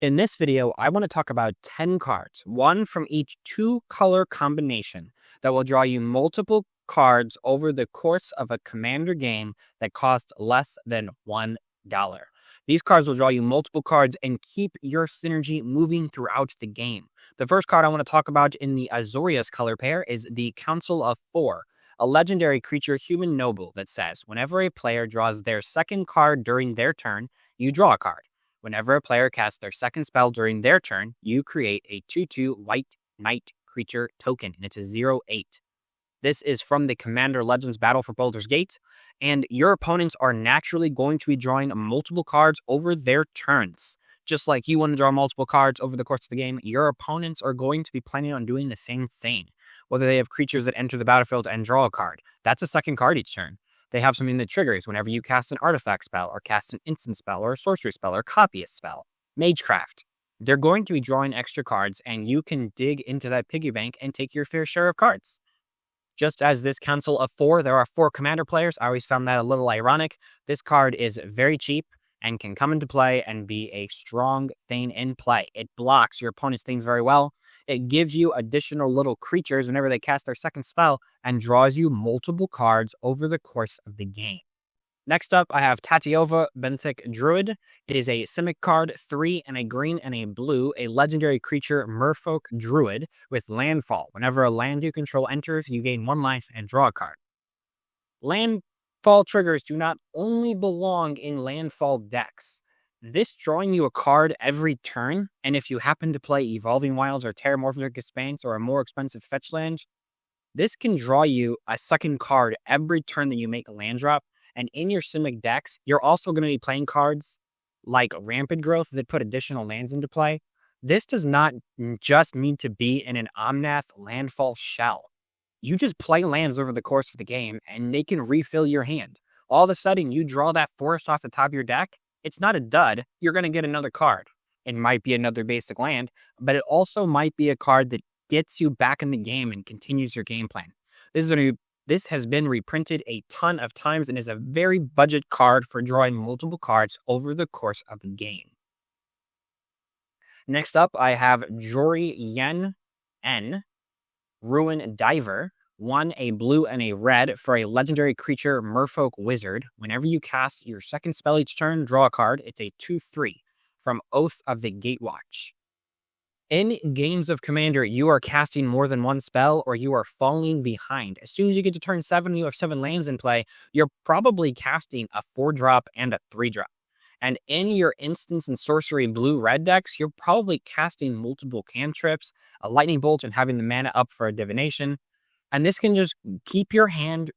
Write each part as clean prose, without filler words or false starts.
In this video, I want to talk about 10 cards, one from each two-color combination that will draw you multiple cards over the course of a Commander game that costs less than $1. These cards will draw you multiple cards and keep your synergy moving throughout the game. The first card I want to talk about in the Azorius color pair is the Council of Four, a legendary creature human noble that says, whenever a player draws their second card during their turn, you draw a card. Whenever a player casts their second spell during their turn, you create a 2/2 white knight creature token, and it's a 0/8. This is from the Commander Legends Battle for Baldur's Gate, and your opponents are naturally going to be drawing multiple cards over their turns. Just like you want to draw multiple cards over the course of the game, your opponents are going to be planning on doing the same thing. Whether they have creatures that enter the battlefield and draw a card, that's a second card each turn. They have something that triggers whenever you cast an artifact spell, or cast an instant spell, or a sorcery spell, or copy a spell. Magecraft. They're going to be drawing extra cards, and you can dig into that piggy bank and take your fair share of cards. Just as this Council of Four, there are 4 commander players. I always found that a little ironic. This card is very cheap and can come into play and be a strong thing in play. It blocks your opponent's things very well. It gives you additional little creatures whenever they cast their second spell and draws you multiple cards over the course of the game. Next up, I have Tatiova Benthic Druid. It is a Simic card, 3 and a green and a blue, a legendary creature Merfolk Druid with landfall. Whenever a land you control enters, you gain 1 life and draw a card. Landfall triggers do not only belong in landfall decks. This drawing you a card every turn, and if you happen to play Evolving Wilds or Terramorphic Expanse or a more expensive fetch land, this can draw you a second card every turn that you make a land drop. And in your Simic decks, you're also going to be playing cards like Rampant Growth that put additional lands into play. This does not just need to be in an Omnath landfall shell. You just play lands over the course of the game, and they can refill your hand. All of a sudden, you draw that forest off the top of your deck. It's not a dud. You're going to get another card. It might be another basic land, but it also might be a card that gets you back in the game and continues your game plan. This has been reprinted a ton of times and is a very budget card for drawing multiple cards over the course of the game. Next up, I have Jori Yen N, Ruin Diver, 1 a blue and a red for a legendary creature Merfolk Wizard. Whenever you cast your second spell each turn, draw a card. It's a 2/3 from Oath of the Gatewatch. In games of Commander, you are casting more than 1 spell or you are falling behind. As soon as you get to turn 7 and you have 7 lands in play, you're probably casting a 4-drop and a 3-drop. And in your instance and sorcery blue-red decks, you're probably casting multiple cantrips, a lightning bolt, and having the mana up for a divination. And this can just keep your hand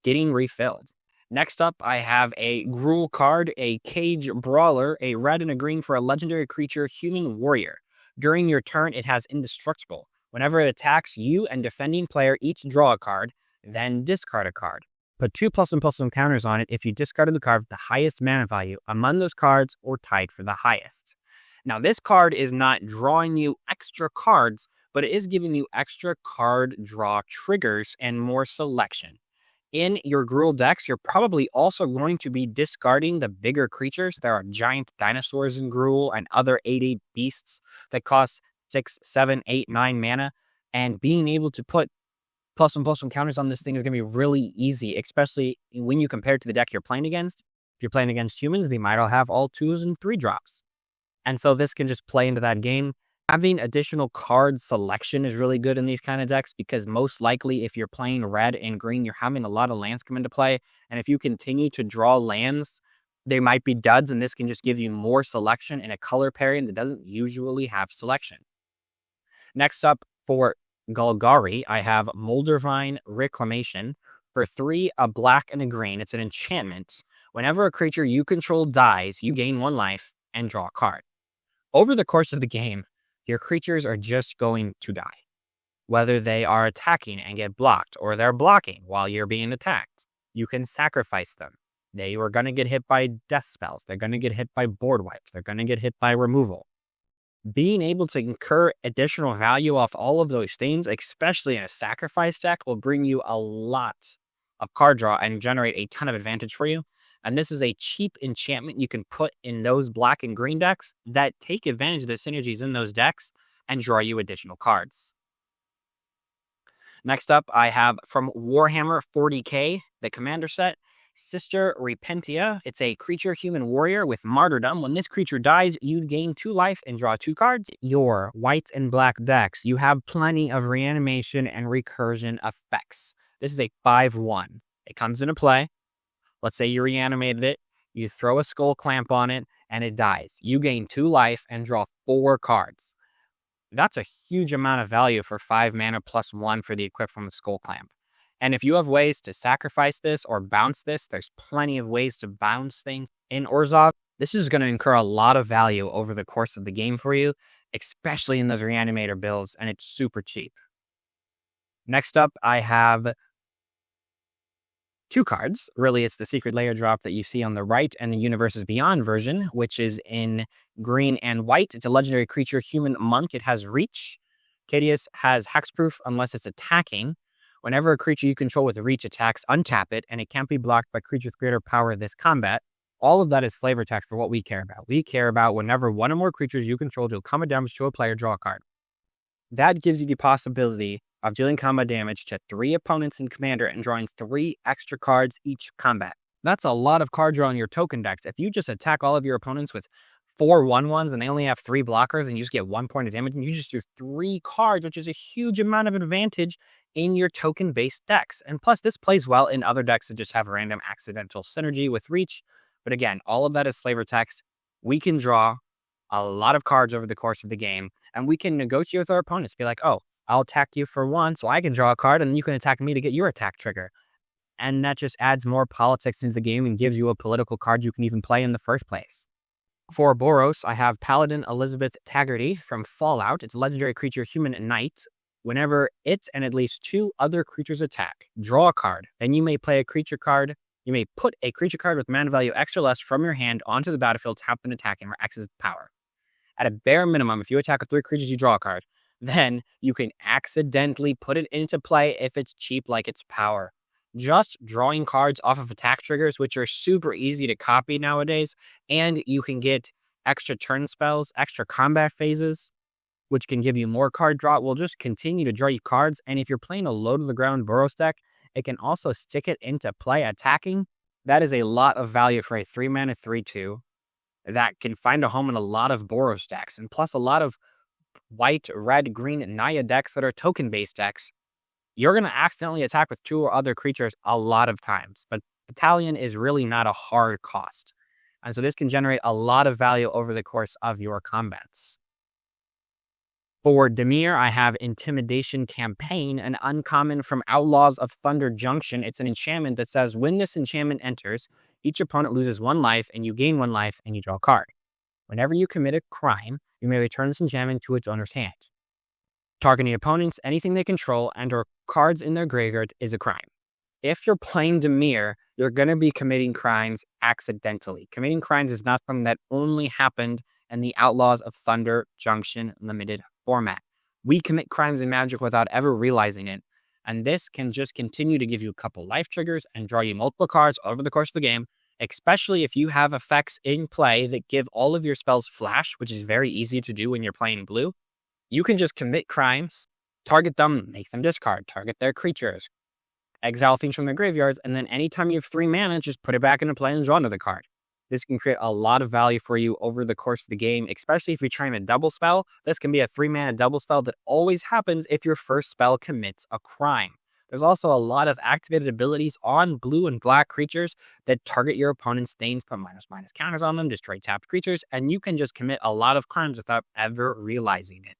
getting refilled. Next up, I have a Gruul card, a Cage Brawler, a red and a green for a legendary creature human warrior. During your turn, it has Indestructible. Whenever it attacks you and defending player each draw a card, then discard a card. Put 2+1/+1 counters on it if you discarded the card with the highest mana value among those cards or tied for the highest. Now, this card is not drawing you extra cards, but it is giving you extra card draw triggers and more selection. In your Gruul decks, you're probably also going to be discarding the bigger creatures. There are giant dinosaurs in Gruul and other 8/8 beasts that cost 6, 7, 8, 9 mana. And being able to put +1/+1 counters on this thing is going to be really easy, especially when you compare it to the deck you're playing against. If you're playing against humans, they might all have all 2s and 3 drops. And so this can just play into that game. Having additional card selection is really good in these kind of decks because most likely if you're playing red and green, you're having a lot of lands come into play. And if you continue to draw lands, they might be duds, and this can just give you more selection in a color pairing that doesn't usually have selection. Next up for Golgari, I have Moldervine Reclamation. For 3, a black and a green. It's an enchantment. Whenever a creature you control dies, you gain 1 life and draw a card. Over the course of the game, your creatures are just going to die. Whether they are attacking and get blocked, or they're blocking while you're being attacked, you can sacrifice them. They are going to get hit by death spells. They're going to get hit by board wipes. They're going to get hit by removal. Being able to incur additional value off all of those things, especially in a sacrifice deck, will bring you a lot of card draw and generate a ton of advantage for you. And this is a cheap enchantment you can put in those black and green decks that take advantage of the synergies in those decks and draw you additional cards. Next up, I have from Warhammer 40k, the commander set, Sister Repentia. It's a creature human warrior with martyrdom. When this creature dies, you gain 2 life and draw 2 cards. Your white and black decks, you have plenty of reanimation and recursion effects. This is a 5/1. It comes into play. Let's say you reanimated it, you throw a skull clamp on it, and it dies. You gain 2 life and draw 4 cards. That's a huge amount of value for 5 mana plus 1 for the equip from the Skull Clamp. And if you have ways to sacrifice this or bounce this, there's plenty of ways to bounce things in Orzhov. This is going to incur a lot of value over the course of the game for you, especially in those Reanimator builds, and it's super cheap. Next up, I have 2 cards. Really, it's the Secret Layer drop that you see on the right and the Universes Beyond version, which is in green and white. It's a legendary creature, human monk. It has reach. Cadius has hexproof unless it's attacking. Whenever a creature you control with reach attacks, untap it, and it can't be blocked by creatures with greater power this combat. All of that is flavor text for what we care about. We care about whenever one or more creatures you control deal combat damage to a player, draw a card. That gives you the possibility of dealing combat damage to 3 opponents in Commander and drawing 3 extra cards each combat. That's a lot of card draw in your token decks. If you just attack all of your opponents with 4 1/1s and they only have 3 blockers and you just get 1 point of damage, and you just do 3 cards, which is a huge amount of advantage in your token-based decks. And plus, this plays well in other decks that just have random accidental synergy with reach. But again, all of that is flavor text. We can draw a lot of cards over the course of the game, and we can negotiate with our opponents. Be like, oh, I'll attack you for 1, so I can draw a card, and you can attack me to get your attack trigger. And that just adds more politics into the game and gives you a political card you can even play in the first place. For Boros, I have Paladin Elizabeth Taggarty from Fallout. It's a legendary creature, human knight. Whenever it and at least 2 other creatures attack, draw a card. Then you may play a creature card. You may put a creature card with mana value X or less from your hand onto the battlefield, tap and attack, and where X is power. At a bare minimum, if you attack with 3 creatures, you draw a card. Then you can accidentally put it into play if it's cheap like its power. Just drawing cards off of attack triggers, which are super easy to copy nowadays, and you can get extra turn spells, extra combat phases, which can give you more card draw, will just continue to draw you cards. And if you're playing a low-to-the-ground Boros deck, it can also stick it into play attacking. That is a lot of value for a 3-mana 3/2 that can find a home in a lot of Boros decks, and plus a lot of white, red, green Naya decks that are token-based decks. You're going to accidentally attack with 2 or other creatures a lot of times, but Battalion is really not a hard cost. And so this can generate a lot of value over the course of your combats. For Dimir, I have Intimidation Campaign, an uncommon from Outlaws of Thunder Junction. It's an enchantment that says, when this enchantment enters, each opponent loses 1 life, and you gain 1 life, and you draw a card. Whenever you commit a crime, you may return this enchantment to its owner's hand. Targeting opponents, anything they control, and or cards in their graveyard is a crime. If you're playing Dimir, you're going to be committing crimes accidentally. Committing crimes is not something that only happened in the Outlaws of Thunder Junction limited format. We commit crimes in Magic without ever realizing it, and this can just continue to give you a couple life triggers and draw you multiple cards over the course of the game, especially if you have effects in play that give all of your spells flash, which is very easy to do when you're playing blue. You can just commit crimes, target them, make them discard, target their creatures, exile things from their graveyards, and then anytime you have 3 mana, just put it back into play and draw another card. This can create a lot of value for you over the course of the game, especially if you're trying to double spell. This can be a 3-mana double spell that always happens if your first spell commits a crime. There's also a lot of activated abilities on blue and black creatures that target your opponent's things, put // counters on them, destroy tapped creatures, and you can just commit a lot of crimes without ever realizing it.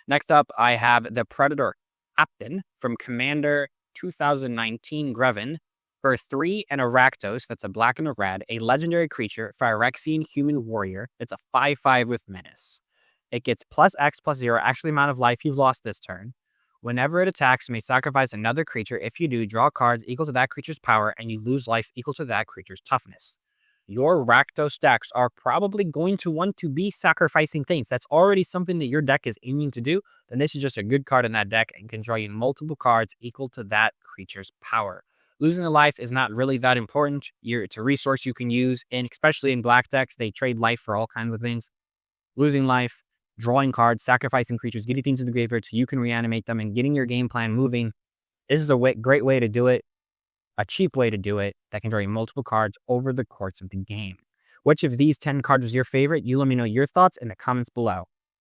Next up, I have the Predator Captain from Commander 2019 Greven. For 3 and a Rakdos, that's a black and a red, a legendary creature, Phyrexian Human Warrior. It's a 5/5 with Menace. It gets +X+0, actually amount of life you've lost this turn. Whenever it attacks, you may sacrifice another creature. If you do, draw cards equal to that creature's power, and you lose life equal to that creature's toughness. Your Rakdos decks are probably going to want to be sacrificing things. That's already something that your deck is aiming to do. Then this is just a good card in that deck and can draw you multiple cards equal to that creature's power. Losing a life is not really that important. It's a resource you can use, and especially in black decks, they trade life for all kinds of things. Losing life, drawing cards, sacrificing creatures, getting things in the graveyard so you can reanimate them, and getting your game plan moving. This is a great way to do it, a cheap way to do it that can draw you multiple cards over the course of the game. Which of these 10 cards was your favorite? You let me know your thoughts in the comments below.